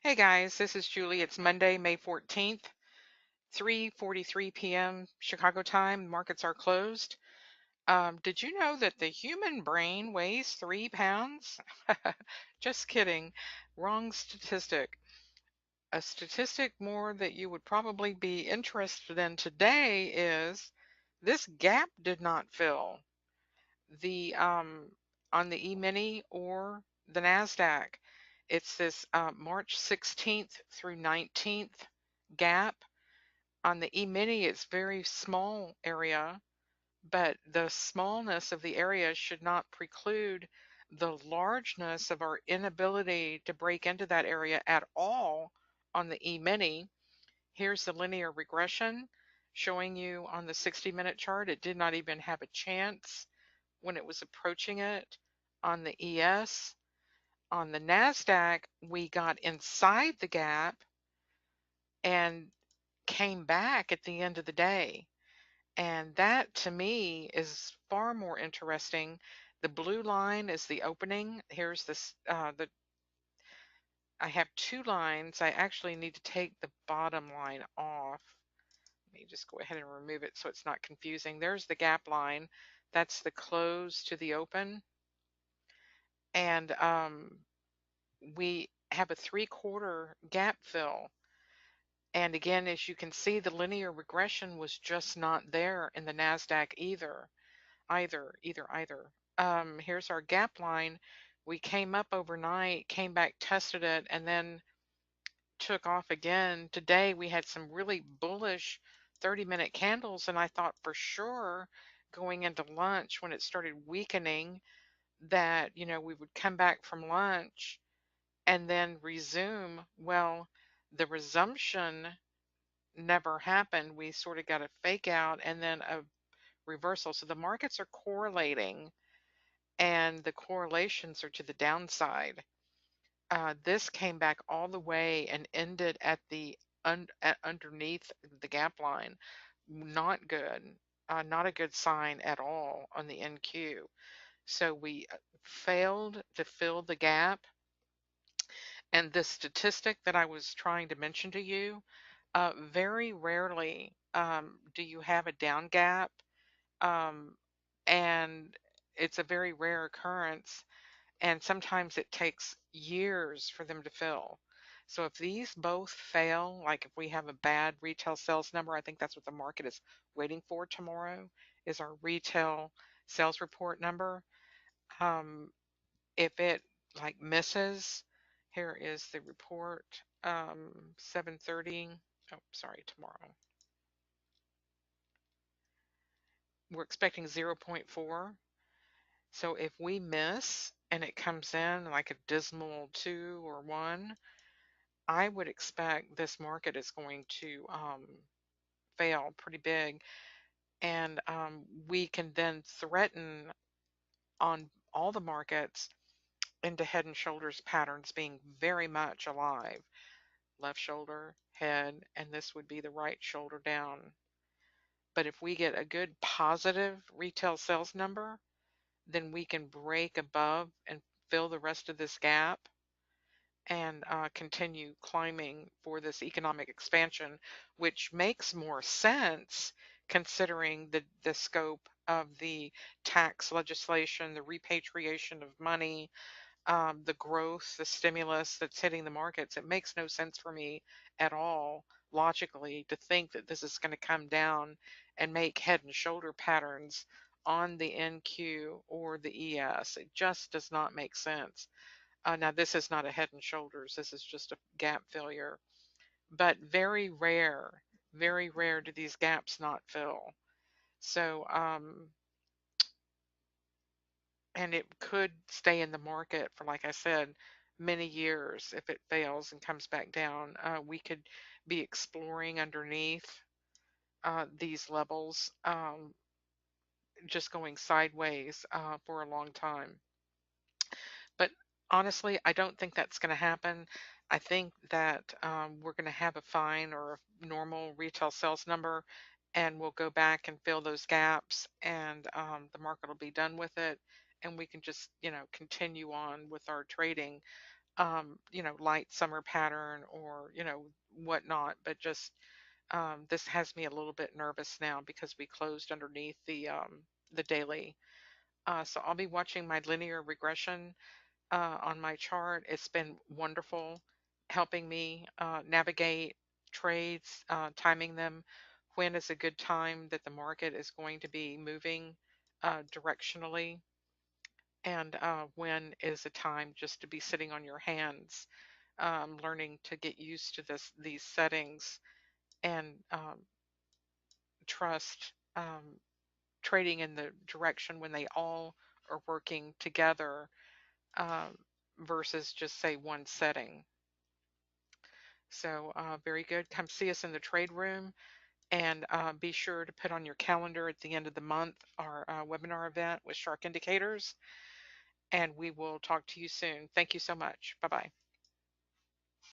Hey guys, this is Julie. It's Monday, May 14th, 3:43 p.m. Chicago time. Markets are closed. Did you know that the human brain weighs 3 pounds? Just kidding. Wrong statistic. A statistic more that you would probably be interested in today is this gap did not fill. The on the E-mini or the Nasdaq. It's this March 16th through 19th gap. On the E-mini, it's very small area, but the smallness of the area should not preclude the largeness of our inability to break into that area at all on the E-mini. Here's the linear regression showing you on the 60-minute chart. It did not even have a chance when it was approaching it on the ES. On the NASDAQ, we got inside the gap and came back at the end of the day. And that to me is far more interesting. The blue line is the opening. Here's this, I have two lines. I actually need to take the bottom line off. Let me just go ahead and remove it so it's not confusing. There's the gap line. That's the close to the open. And we have a 3/4 gap fill. And again, as you can see, the linear regression was just not there in the NASDAQ either. Here's our gap line. We came up overnight, came back, tested it, and then took off again. Today we had some really bullish 30-minute candles, and I thought for sure going into lunch when it started weakening that, we would come back from lunch and then resume. Well, the resumption never happened. We sort of got a fake out and then a reversal. So the markets are correlating, and the correlations are to the downside. This came back all the way and ended at the underneath the gap line. Not good. Not a good sign at all on the NQ. So we failed to fill the gap. And the statistic that I was trying to mention to you, very rarely do you have a down gap, um, and it's a very rare occurrence, and sometimes it takes years for them to fill. So if these both fail, like if we have a bad retail sales number, I think that's what the market is waiting for tomorrow, is our retail sales report number. Um, if it like misses, here is the report, 7:30. Oh, sorry, tomorrow. We're expecting 0.4. So if we miss and it comes in like a dismal 2 or 1, I would expect this market is going to fail pretty big. And we can then threaten on all the markets into head and shoulders patterns being very much alive. Left shoulder, head, and this would be the right shoulder down. But if we get a good positive retail sales number, then we can break above and fill the rest of this gap and continue climbing for this economic expansion, which makes more sense considering the scope of the tax legislation, the repatriation of money, the growth, the stimulus that's hitting the markets. It makes no sense for me at all logically to think that this is going to come down and make head and shoulder patterns on the NQ or the ES. It just does not make sense. Now, this is not a head and shoulders, this is just a gap failure, but very rare do these gaps not fill. So, and it could stay in the market for, like I said, many years if it fails and comes back down. We could be exploring underneath these levels, just going sideways for a long time. But honestly, I don't think that's going to happen. I think that we're going to have a fine or a normal retail sales number, and we'll go back and fill those gaps, and the market will be done with it, and we can just, continue on with our trading. light summer pattern or, whatnot, but just this has me a little bit nervous now because we closed underneath the daily. So I'll be watching my linear regression on my chart. It's been wonderful helping me navigate trades, timing them. When is a good time that the market is going to be moving directionally? And when is a time just to be sitting on your hands, learning to get used to these settings and trust trading in the direction when they all are working together, um, versus just say one setting. So very good. Come see us in the trade room, and be sure to put on your calendar at the end of the month our webinar event with shark indicators, and we will talk to you soon. Thank you so much. Bye bye.